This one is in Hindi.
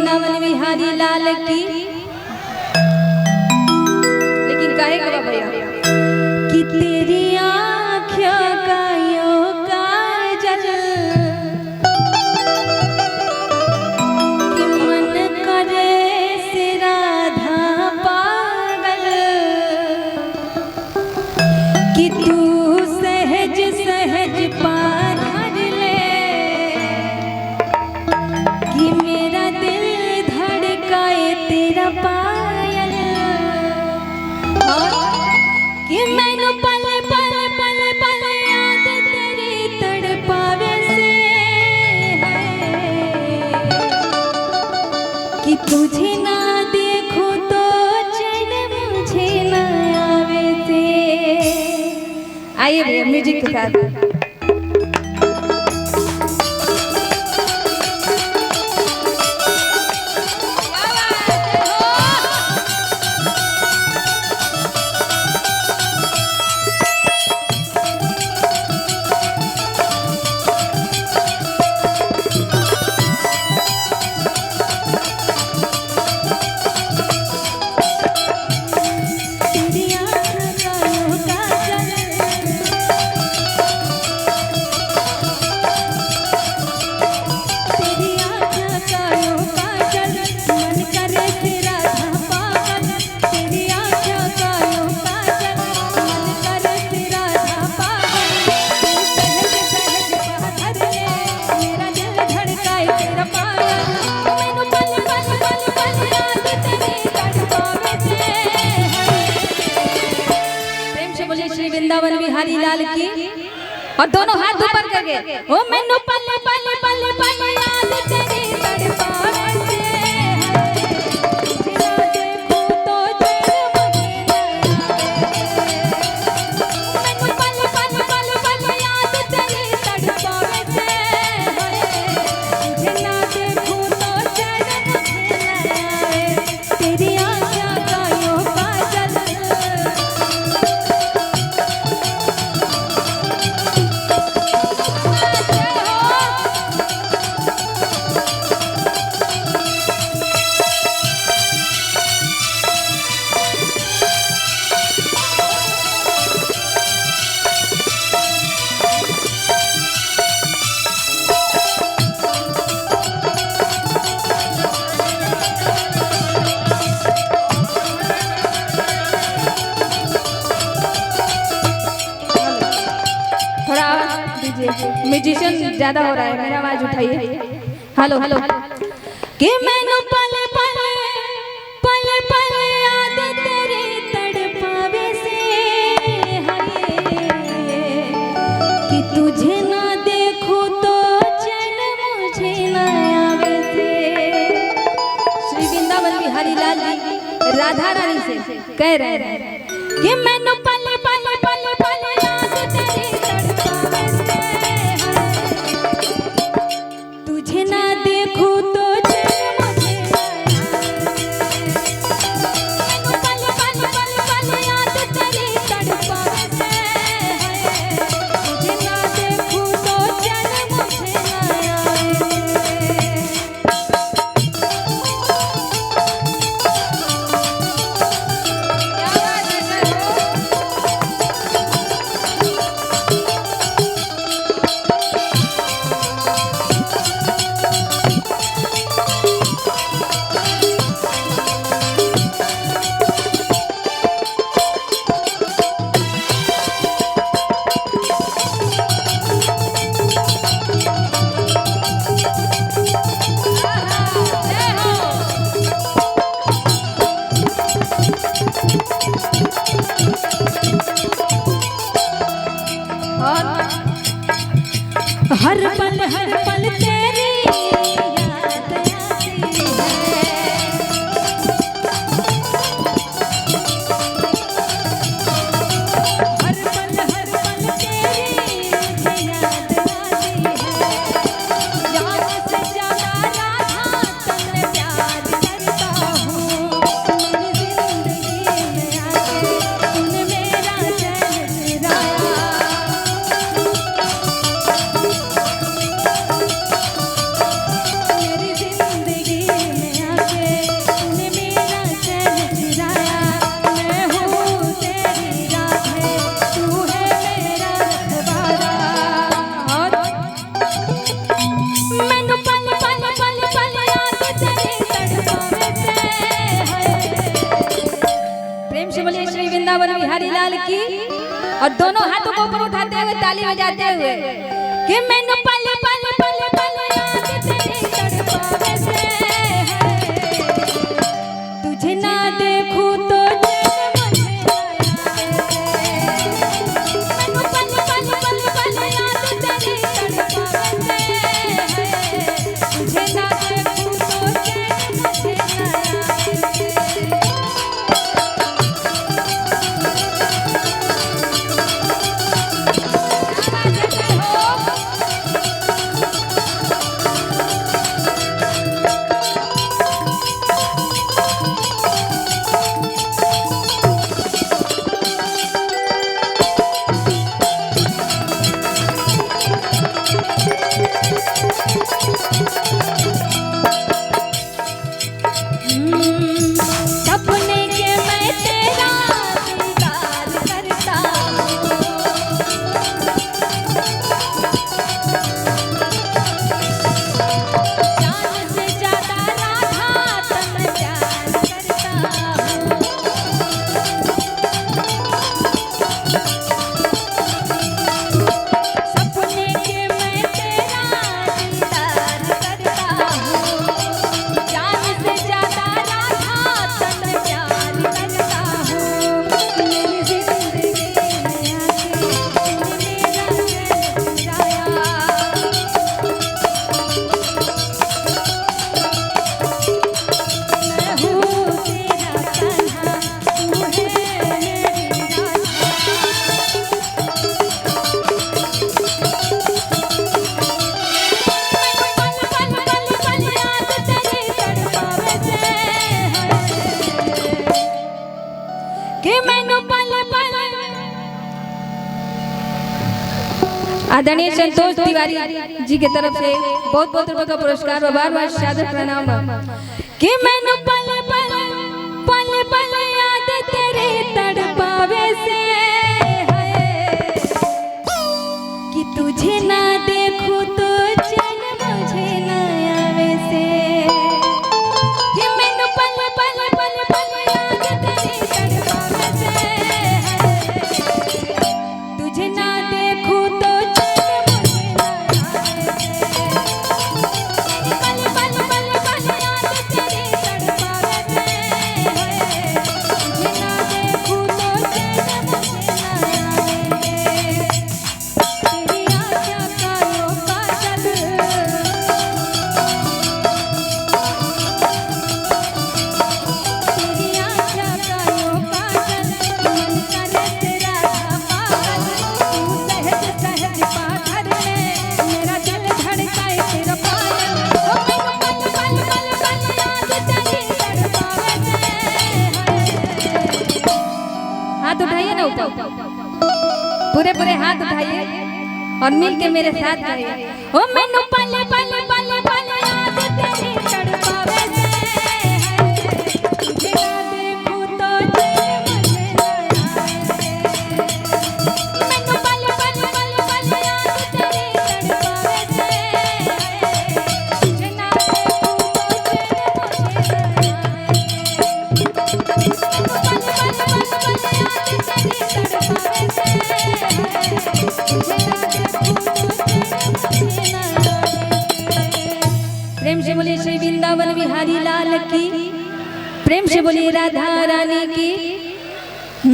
वृंदावन बिहारी लाल की। लेकिन कहेगा भैया कि तेरी आँखों का यो काजल कि मन करे से राधा पागल कि तू सहज सहज पार ले कि मेरा दिल धड़काए तेरा पायल और कि मैनू पल पल पल पल याद तेरी तड़पावे से है कि तुझे ना देखो तो चैन मुझे ना आवे से। आइए भैया म्यूजिक के साथ। वृंदावन बिहारी लाल की। और दोनों हाथ ऊपर करके ओ मैनू पल पल पल पल याद तेरी तड़पावे से जिना देखूं तो चैन मुझे ना आवे। मैनू पल पल पल पल याद तेरी तड़पावे से जिना देखूं तो चैन मुझे ना आवे। तेरी आँखों का यो काजल म्यूजिशियन ज्यादा हो रहा है, मेरा आवाज उठाइए। हेलो हेलो कि मैनू पल पल पल पल याद तेरी तड़पावे से है कि तुझे ना देखूं तो चैन मुझे ना आवे से। श्री वृंदावन बिहारी लाल जी राधा रानी से कह रहे हैं कि मैनू पल पल पल पल याद तेरी तड़पावे से तुझे ना देखूं तो चैन मुझे ना आवे। मैनू पल पल पल पल याद तेरी तड़पावे से तुझे ना देखूं तो चैन मुझे ना आवे। क्या बात हर पल तेरी याद आती है। हर पल तेरी याद आती है। जान से ज्यादा राधा तुमने प्यार करता हूँ। मेरी जिंदगी में आके तूने मेरा चैन चुराया। प्रेम से बोलिए श्री वृंदावन बिहारी लाल की। और दोनों हाथों को ऊपर उठाते हुए ताली बजाते हुए कि मैंने पल पल पल पल याद तेरी तड़पावे से है, तुझे ना देखूं तो चैन मुझे ना आवे। मैंने पल पल पल पल याद तेरी तड़पावे से है, तुझे ना देखूं तो चैन मुझे ना सपने के मैं तेरा दीदार करता हूँ, जान से ज्यादा राधा तन प्यार करता हूँ। सपने के मैं तेरा दीदार करता हूँ, जान से ज्यादा राधा तन प्यार करता हूँ। मेरी जिंदगी में आके तूने मेरा चैन चुराया, मैं हूँ तेरा कान्हा, तू है मेरी राधा। पल पल पल पल याद तेरी तड़पावे से है, कि मैनू पल पल। आदरणीय संतोष तिवारी जी की तरफ से बहुत बहुत रुपए का पुरस्कार और बार बार सादर प्रणाम कि मैनू पल पल पल पल याद तेरी तड़पावे से है, कि तुझे ना देखूं तो चैन मुझे ना आवे से, कि मैनू पल पल पल पल याद तेरी तड़पावे से है, तुझे ना देखूं तो चैन मुझे ना आवे से। पल पल पल पल याद तेरी तड़पावे से है, तुझे ना देखूं तो चैन मुझे ना आवे। तेरी आशा का यो काजल, तेरी आशा का यो काजल, मन करे तेरा था पागल। तू सहज सहज पाथर में मेरा दिल धड़काए तेरा पायल। ओ मैनू पल पल पल पल याद तेरी तड़पावे से है। हाथ उठाइए ना ऊपर, पूरे पूरे हाथ उठाइए और मिल के मेरे साथ गाइए। ओ मैनू पल पल पल पल याद तेरी तड़पावे से है, तुझे ना देखूं तो चैन मुझे ना आवे। मैनू पल पल पल पल याद तेरी तड़पावे से है, तुझे ना देखूं तो चैन मुझे ना आवे। मैनू पल पल पल पल याद तेरी तड़पावे से है, तुझे ना देखूं तो चैन मुझे ना आवे। प्रेम से बोलिए श्री वृंदावन बिहारी लाल की। प्रेम से बोलिए राधा रानी की।